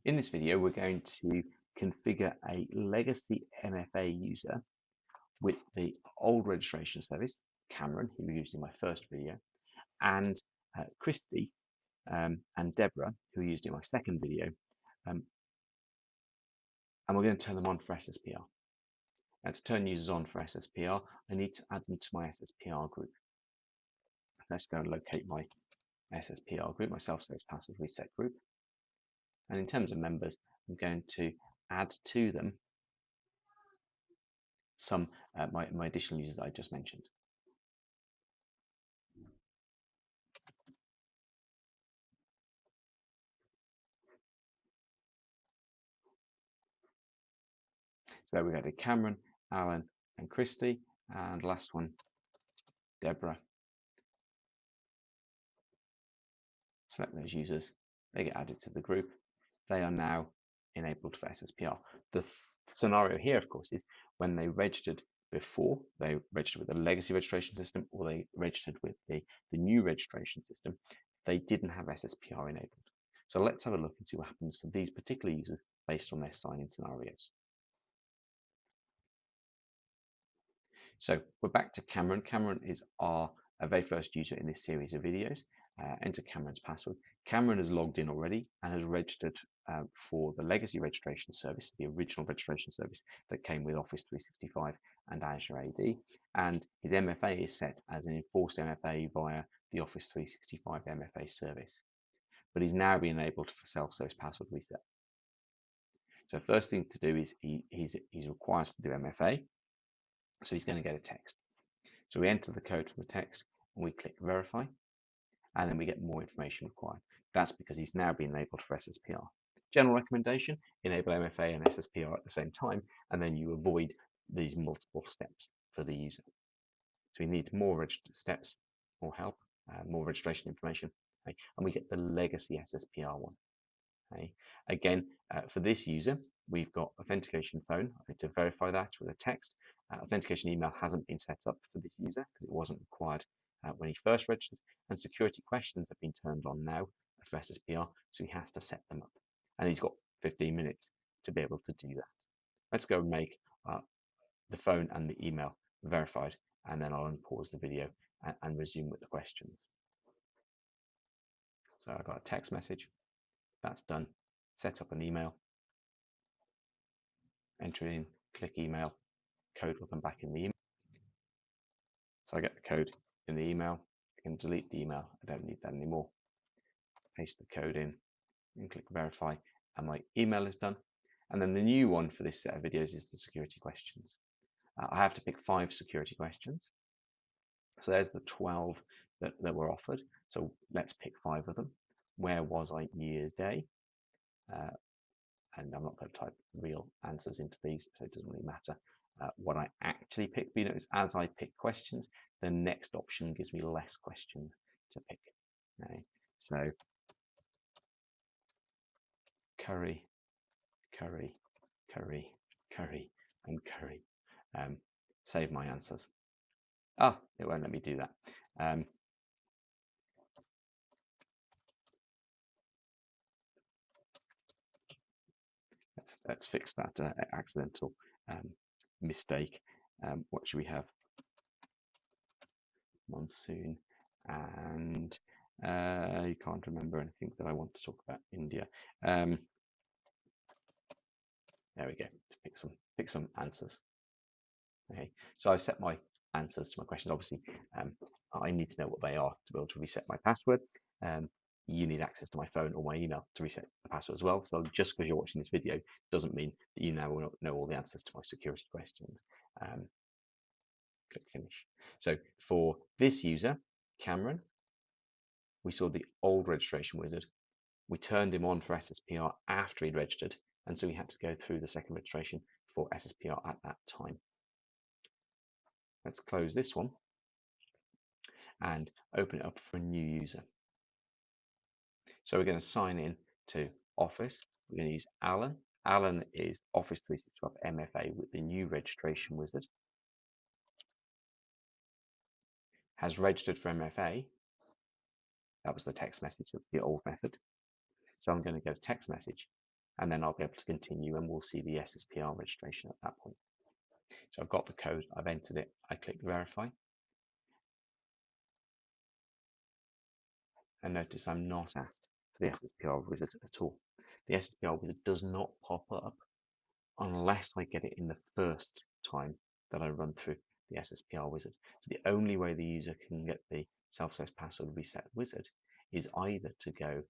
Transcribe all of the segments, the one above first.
In this video, we're going to configure a legacy MFA user with the old registration service, Cameron, who we used in my first video, and Christy and Deborah, who we used in my second video, and we're going to turn them on for SSPR. Now, to turn users on for SSPR, I need to add them to my SSPR group. So let's go and locate my SSPR group, my self-service password reset group. And in terms of members, I'm going to add to them some my additional users that I just mentioned. So we go to Cameron, Alan, and Christy, and last one, Deborah. Select those users, they get added to the group. They are now enabled for SSPR. The scenario here, of course, is when they registered before, they registered with the legacy registration system or they registered with the new registration system, they didn't have SSPR enabled. So let's have a look and see what happens for these particular users based on their sign-in scenarios. So we're back to Cameron. Cameron is our very first user in this series of videos. Enter Cameron's password. Cameron has logged in already and has registered for the legacy registration service, the original registration service that came with Office 365 and Azure AD. And his MFA is set as an enforced MFA via the Office 365 MFA service. But he's now been enabled for self-service password reset. So first thing to do is he's required to do MFA. So he's going to get a text. So we enter the code from the text and we click verify, and then we get more information required. That's because he's now been enabled for SSPR. General recommendation, enable MFA and SSPR at the same time, and then you avoid these multiple steps for the user. So he needs more steps, more help, more registration information, okay? And we get the legacy SSPR one. Okay? Again, for this user, we've got authentication phone. I need to verify that with a text. Authentication email hasn't been set up for this user because it wasn't required when he first registered, and security questions have been turned on now for SSPR, so he has to set them up. And he's got 15 minutes to be able to do that. Let's go and make the phone and the email verified, and then I'll unpause the video and resume with the questions. So I got a text message. That's done. Set up an email. Enter it in, click email, code will come back in the email. So I get the code in the email. I can delete the email. I don't need that anymore. Paste the code in and click verify, and my email is done. And then the new one for this set of videos is the security questions. I have to pick 5 security questions. So there's the 12 that were offered. So let's pick 5 of them. Where was I year's day? And I'm not going to type real answers into these, so it doesn't really matter what I actually pick. But you notice as I pick questions, the next option gives me less questions to pick. Okay? So curry, curry, curry, curry, and curry. Save my answers. Ah, it won't let me do that. Let's fix that accidental mistake. What should we have? Monsoon, and you can't remember anything that I want to talk about. India. There we go. Pick some answers. Okay, so I've set my answers to my questions. Obviously, I need to know what they are to be able to reset my password. You need access to my phone or my email to reset the password as well. So just because you're watching this video doesn't mean that you now know all the answers to my security questions. Click finish. So for this user, Cameron, we saw the old registration wizard. We turned him on for SSPR after he'd registered, and so he had to go through the second registration for SSPR at that time. Let's close this one and open it up for a new user. So we're going to sign in to Office. We're going to use Alan. Alan is Office 365 MFA with the new registration wizard. Has registered for MFA. That was the text message of the old method. So I'm going to go to text message and then I'll be able to continue and we'll see the SSPR registration at that point. So I've got the code, I've entered it, I click verify, and notice I'm not asked for the SSPR wizard at all. The SSPR wizard does not pop up unless I get it in the first time that I run through the SSPR wizard. So the only way the user can get the self-service password reset wizard is either to go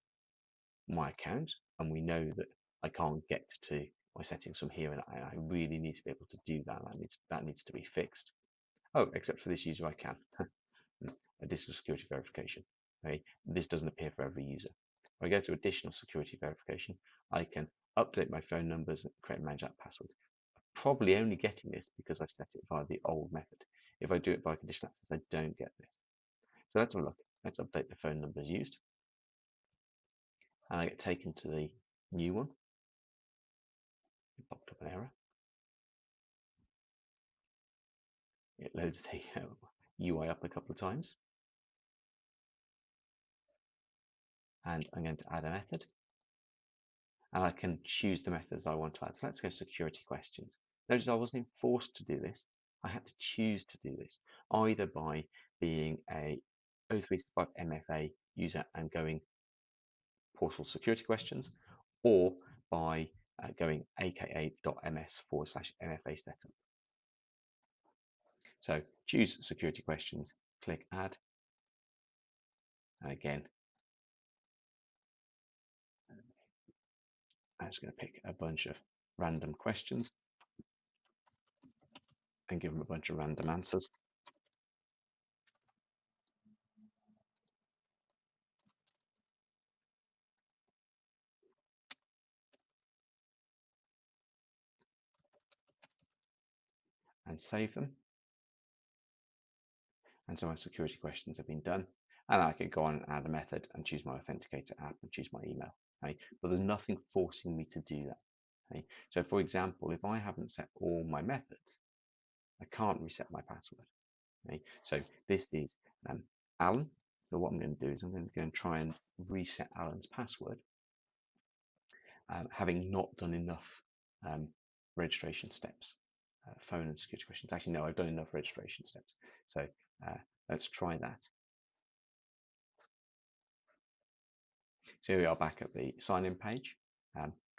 my account, and we know that I can't get to my settings from here, and I really need to be able to do that. That needs to be fixed. Oh, except for this user, I can. Additional security verification. Okay, this doesn't appear for every user. If I go to additional security verification, I can update my phone numbers and create and manage that password. I'm probably only getting this because I've set it via the old method. If I do it via conditional access, I don't get this. So let's have a look. Let's update the phone numbers used. And I get taken to the new one. It popped up an error. It loads the UI up a couple of times. And I'm going to add a method. And I can choose the methods I want to add. So let's go security questions. Notice I wasn't forced to do this. I had to choose to do this, either by being a O365 MFA user and going portal security questions, or by going aka.ms/MFA setup. So choose security questions, click add, and again, I'm just going to pick a bunch of random questions and give them a bunch of random answers. And save them. And so my security questions have been done. And I could go on and add a method and choose my authenticator app and choose my email. Okay? But there's nothing forcing me to do that. Okay? So for example, if I haven't set all my methods, I can't reset my password. Okay? So this is Alan. So what I'm going to do is I'm going to go and try and reset Alan's password, having not done enough registration steps. Phone and security questions. Actually, no, I've done enough registration steps. So let's try that. So here we are back at the sign-in page.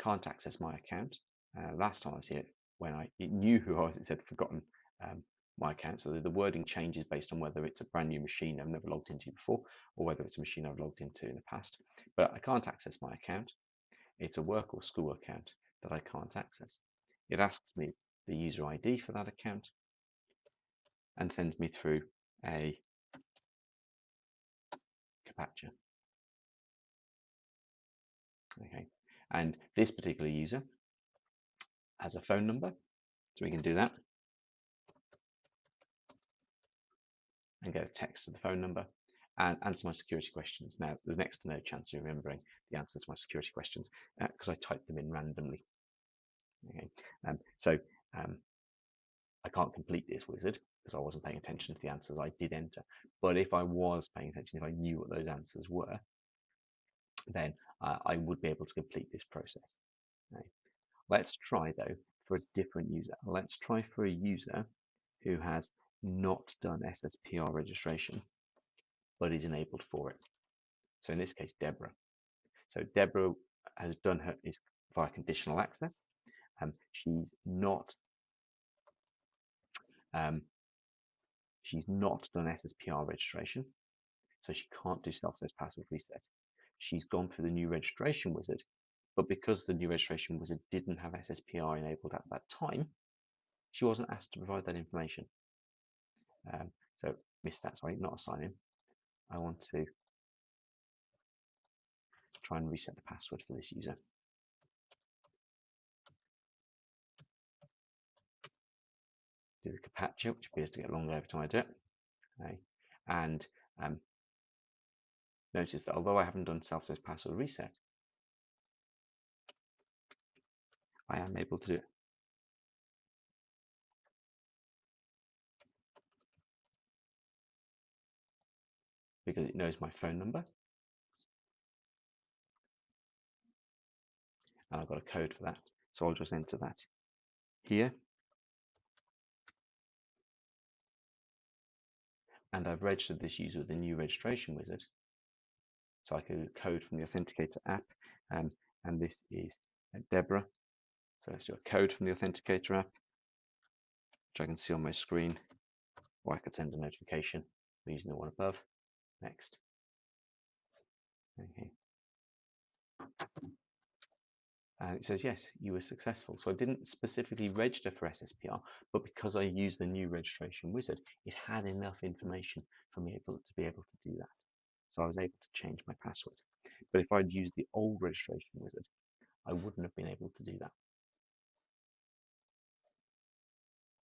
Can't access my account. Last time I was here, when it knew who I was, it said forgotten my account. So the wording changes based on whether it's a brand new machine I've never logged into before, or whether it's a machine I've logged into in the past. But I can't access my account. It's a work or school account that I can't access. It asks me the user ID for that account and sends me through a CAPTCHA. Okay, and this particular user has a phone number, so we can do that and get a text to the phone number and answer my security questions. Now, there's next to no chance of remembering the answers to my security questions because I typed them in randomly. Okay, so I can't complete this wizard because I wasn't paying attention to the answers I did enter. But if I was paying attention, if I knew what those answers were, then I would be able to complete this process. Okay. Let's try though for a different user. Let's try for a user who has not done SSPR registration but is enabled for it. So in this case, Deborah. So Deborah has done her is via conditional access. She's not done SSPR registration, so she can't do self-service password reset. She's gone through the new registration wizard, but because the new registration wizard didn't have SSPR enabled at that time, she wasn't asked to provide that information. So missed that, sorry, not a sign in. I want to try and reset the password for this user. Do the CAPTCHA, which appears to get longer every time I do it. Okay. And notice that although I haven't done self-service password reset, I am able to do it. Because it knows my phone number and I've got a code for that. So I'll just enter that here. And I've registered this user with the new registration wizard. So I can code from the Authenticator app, and this is Deborah. So let's do a code from the Authenticator app, which I can see on my screen, or I could send a notification using the one above. Next. Okay. And it says, yes, you were successful. So I didn't specifically register for SSPR, but because I used the new registration wizard, it had enough information for me to be able to do that. So I was able to change my password. But if I'd used the old registration wizard, I wouldn't have been able to do that.